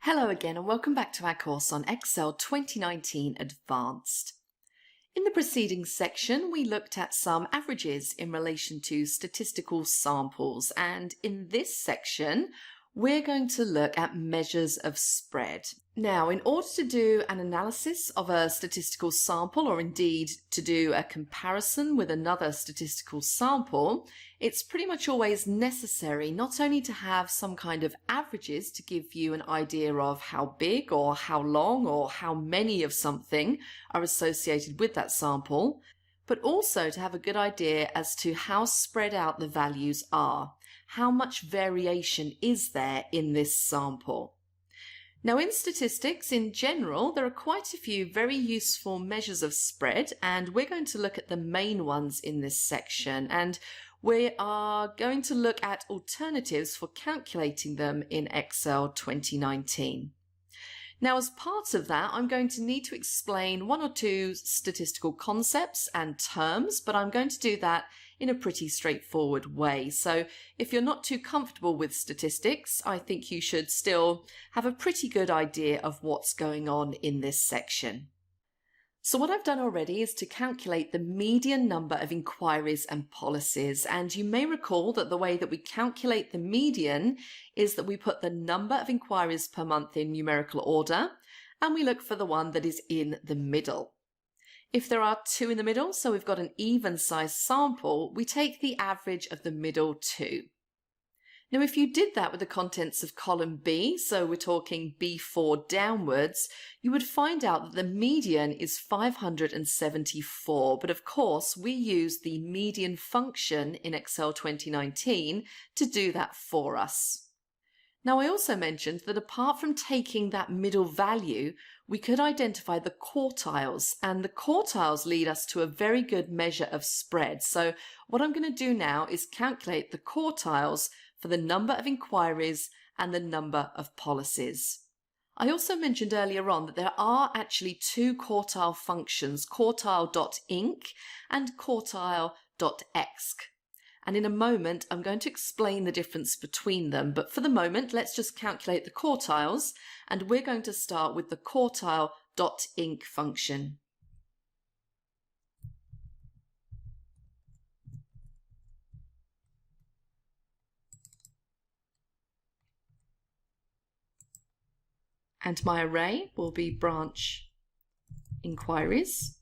Hello again and welcome back to our course on Excel 2019 Advanced. In the preceding section, we looked at some averages in relation to statistical samples, and in this section, we're going to look at measures of spread. Now, in order to do an analysis of a statistical sample, or indeed to do a comparison with another statistical sample, it's pretty much always necessary not only to have some kind of averages to give you an idea of how big or how long or how many of something are associated with that sample, but also to have a good idea as to how spread out the values are. How much variation is there in this sample? Now, in statistics in general, there are quite a few very useful measures of spread, and we're going to look at the main ones in this section, and we are going to look at alternatives for calculating them in Excel 2019. Now, as part of that, I'm going to need to explain one or two statistical concepts and terms, but I'm going to do that in a pretty straightforward way. So if you're not too comfortable with statistics, I think you should still have a pretty good idea of what's going on in this section. So what I've done already is to calculate the median number of inquiries and policies, and you may recall that the way that we calculate the median is that we put the number of inquiries per month in numerical order and we look for the one that is in the middle. If there are two in the middle, so we've got an even size sample, we take the average of the middle two. Now, if you did that with the contents of column B, so we're talking B4 downwards, you would find out that the median is 574. But of course, we use the median function in Excel 2019 to do that for us. Now, I also mentioned that apart from taking that middle value, we could identify the quartiles, and the quartiles lead us to a very good measure of spread. So what I'm going to do now is calculate the quartiles for the number of inquiries and the number of policies. I also mentioned earlier on that there are actually two quartile functions, quartile.inc and quartile.exc. And in a moment, I'm going to explain the difference between them. But for the moment, let's just calculate the quartiles. And we're going to start with the quartile.inc function. And my array will be branch inquiries.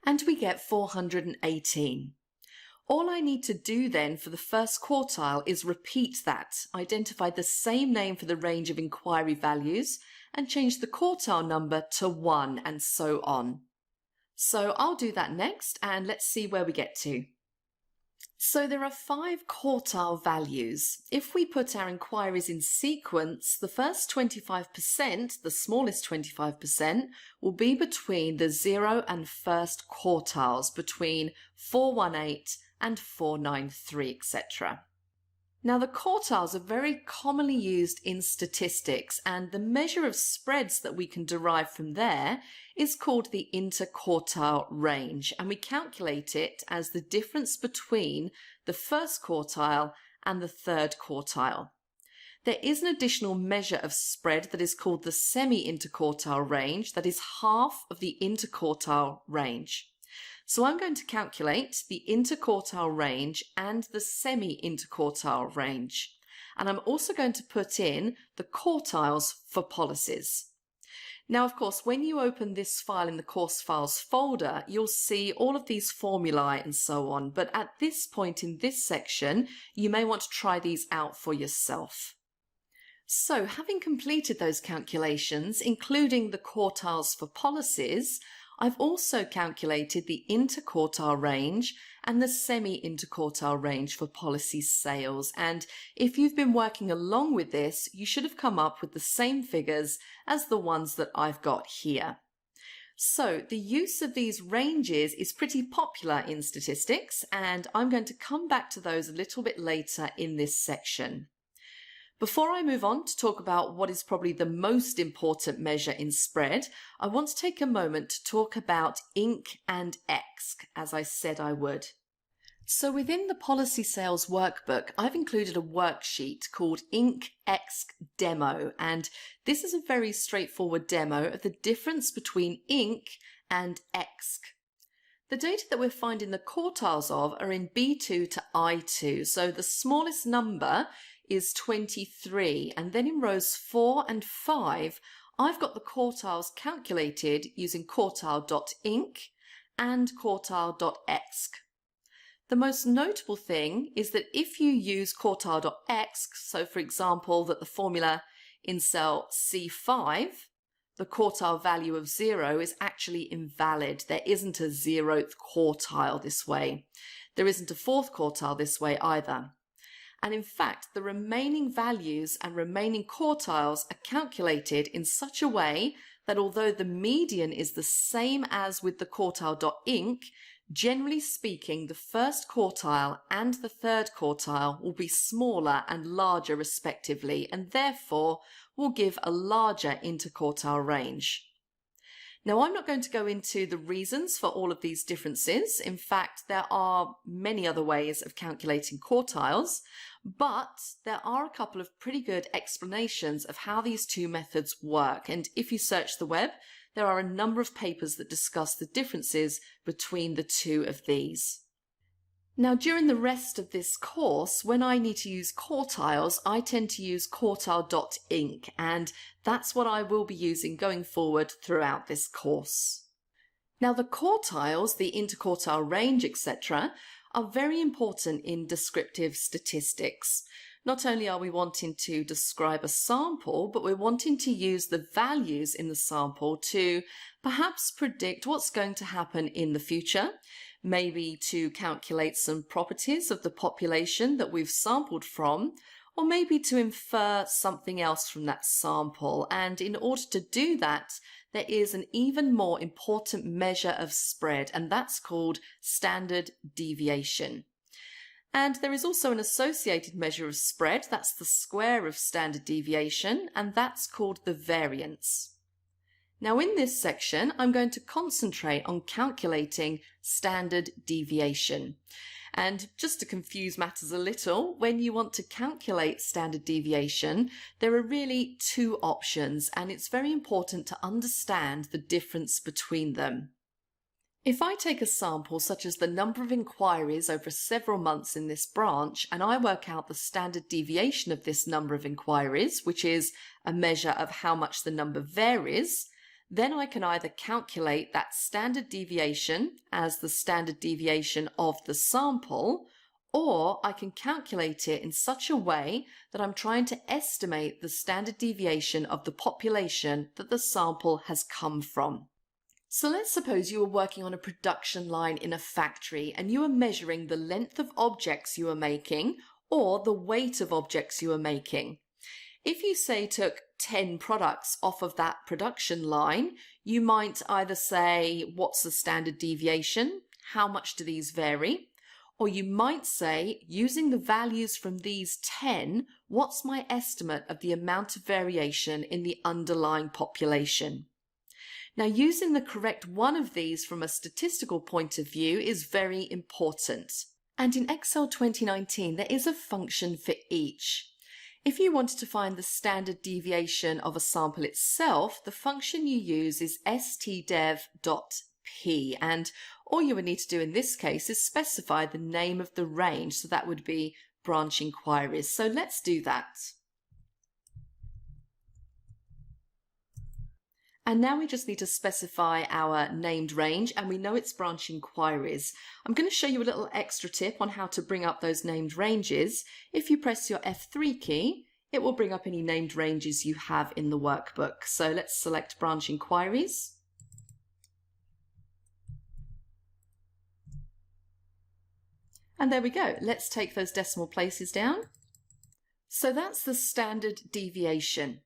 And we get 418. All I need to do then for the first quartile is repeat that, identify the same name for the range of inquiry values, and change the quartile number to 1, and so on. So I'll do that next, and let's see where we get to. So there are 5 quartile values. If we put our inquiries in sequence, the first 25%, the smallest 25%, will be between the 0 and first quartiles, between 418 and 493, etc. Now, the quartiles are very commonly used in statistics, and the measure of spreads that we can derive from there is called the interquartile range, and we calculate it as the difference between the first quartile and the third quartile. There is an additional measure of spread that is called the semi-interquartile range, that is half of the interquartile range. So I'm going to calculate the interquartile range and the semi-interquartile range. And I'm also going to put in the quartiles for policies. Now, of course, when you open this file in the course files folder, you'll see all of these formulae and so on. But at this point in this section, you may want to try these out for yourself. So having completed those calculations, including the quartiles for policies, I've also calculated the interquartile range and the semi-interquartile range for policy sales. And if you've been working along with this, you should have come up with the same figures as the ones that I've got here. So the use of these ranges is pretty popular in statistics, and I'm going to come back to those a little bit later in this section. Before I move on to talk about what is probably the most important measure in spread, I want to take a moment to talk about INC and EXC, as I said I would. So within the Policy Sales Workbook, I've included a worksheet called Inc.Exc Demo, and this is a very straightforward demo of the difference between Inc and Exc. The data that we're finding the quartiles of are in B2 to I2, so the smallest number is 23, and then in rows 4 and 5, I've got the quartiles calculated using quartile.inc and quartile.exc. The most notable thing is that if you use quartile.exc, so for example that the formula in cell C5, the quartile value of 0 is actually invalid. There isn't a 0th quartile this way. There isn't a 4th quartile this way either. And in fact, the remaining values and remaining quartiles are calculated in such a way that although the median is the same as with the quartile.inc, generally speaking, the first quartile and the third quartile will be smaller and larger respectively, and therefore will give a larger interquartile range. Now, I'm not going to go into the reasons for all of these differences. In fact, there are many other ways of calculating quartiles, but there are a couple of pretty good explanations of how these two methods work. And if you search the web, there are a number of papers that discuss the differences between the two of these. Now, during the rest of this course, when I need to use quartiles, I tend to use quartile.inc, and that's what I will be using going forward throughout this course. Now, the quartiles, the interquartile range, etc., are very important in descriptive statistics. Not only are we wanting to describe a sample, but we're wanting to use the values in the sample to perhaps predict what's going to happen in the future, maybe to calculate some properties of the population that we've sampled from, or maybe to infer something else from that sample. And in order to do that, there is an even more important measure of spread, and that's called standard deviation. And there is also an associated measure of spread, that's the square of standard deviation, and that's called the variance. Now in this section, I'm going to concentrate on calculating standard deviation. And just to confuse matters a little, when you want to calculate standard deviation, there are really two options, and it's very important to understand the difference between them. If I take a sample such as the number of inquiries over several months in this branch, and I work out the standard deviation of this number of inquiries, which is a measure of how much the number varies, then I can either calculate that standard deviation as the standard deviation of the sample, or I can calculate it in such a way that I'm trying to estimate the standard deviation of the population that the sample has come from. So let's suppose you were working on a production line in a factory and you were measuring the length of objects you were making or the weight of objects you were making. If you say took 10 products off of that production line, you might either say, what's the standard deviation? How much do these vary? Or you might say, using the values from these 10, what's my estimate of the amount of variation in the underlying population? Now, using the correct one of these from a statistical point of view is very important. And in Excel 2019, there is a function for each. If you wanted to find the standard deviation of a sample itself, the function you use is stdev.p, and all you would need to do in this case is specify the name of the range, so that would be branch inquiries. So let's do that. And now we just need to specify our named range, and we know it's branch inquiries. I'm going to show you a little extra tip on how to bring up those named ranges. If you press your F3 key, it will bring up any named ranges you have in the workbook. So let's select branch inquiries. And there we go. Let's take those decimal places down. So that's the standard deviation.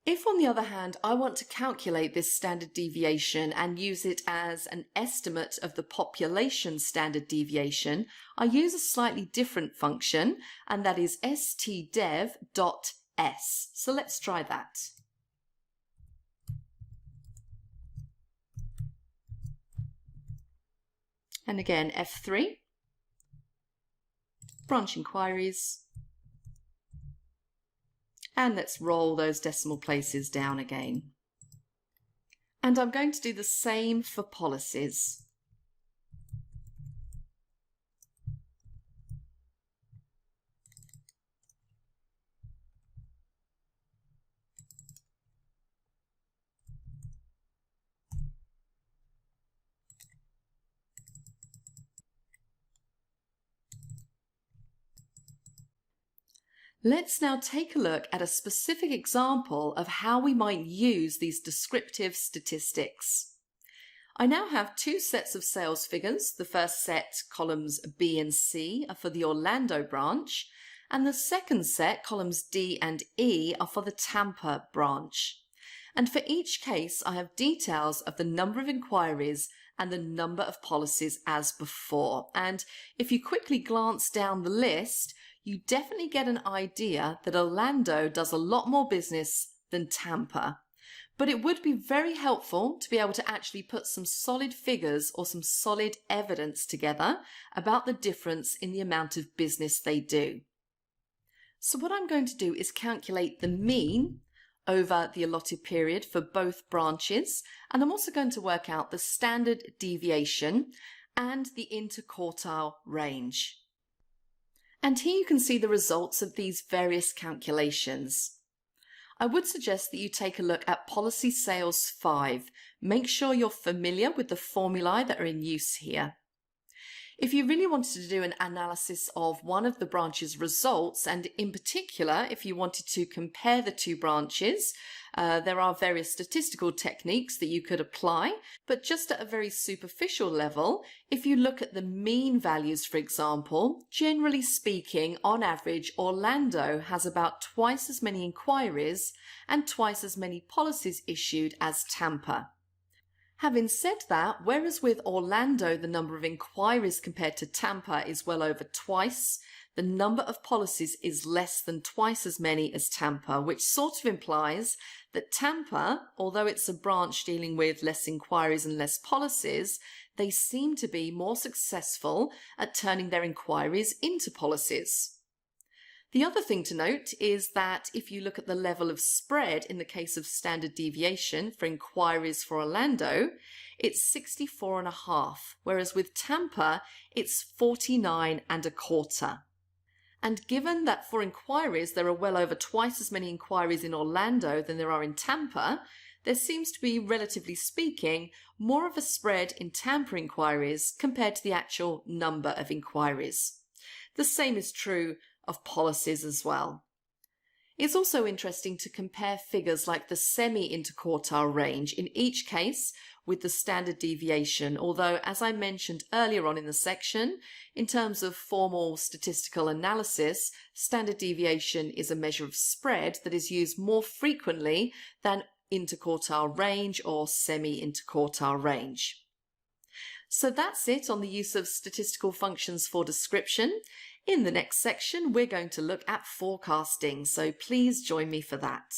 If, on the other hand, I want to calculate this standard deviation and use it as an estimate of the population standard deviation, I use a slightly different function, and that is stdev.s. So let's try that. And again, F3. branch inquiries, and let's roll those decimal places down again. And I'm going to do the same for policies. Let's now take a look at a specific example of how we might use these descriptive statistics. I now have two sets of sales figures. The first set, columns B and C, are for the Orlando branch, and the second set, columns D and E, are for the Tampa branch. And for each case, I have details of the number of inquiries and the number of policies as before. And if you quickly glance down the list, you definitely get an idea that Orlando does a lot more business than Tampa. But it would be very helpful to be able to actually put some solid figures or some solid evidence together about the difference in the amount of business they do. So what I'm going to do is calculate the mean over the allotted period for both branches, and I'm also going to work out the standard deviation and the interquartile range. And here you can see the results of these various calculations. I would suggest that you take a look at Policy Sales 5. Make sure you're familiar with the formulae that are in use here. If you really wanted to do an analysis of one of the branch's results, and in particular if you wanted to compare the two branches, there are various statistical techniques that you could apply, but just at a very superficial level, if you look at the mean values, for example, generally speaking, on average, Orlando has about twice as many inquiries and twice as many policies issued as Tampa. Having said that, whereas with Orlando the number of inquiries compared to Tampa is well over twice, the number of policies is less than twice as many as Tampa, which sort of implies that Tampa, although it's a branch dealing with less inquiries and less policies, they seem to be more successful at turning their inquiries into policies. The other thing to note is that if you look at the level of spread in the case of standard deviation for inquiries for Orlando, it's 64.5, whereas with Tampa, it's 49.25. And given that for inquiries there are well over twice as many inquiries in Orlando than there are in Tampa, there seems to be, relatively speaking, more of a spread in Tampa inquiries compared to the actual number of inquiries. The same is true of policies as well. It's also interesting to compare figures like the semi-interquartile range, in each case with the standard deviation, although as I mentioned earlier on in the section, in terms of formal statistical analysis, standard deviation is a measure of spread that is used more frequently than interquartile range or semi-interquartile range. So that's it on the use of statistical functions for description. In the next section, we're going to look at forecasting, so please join me for that.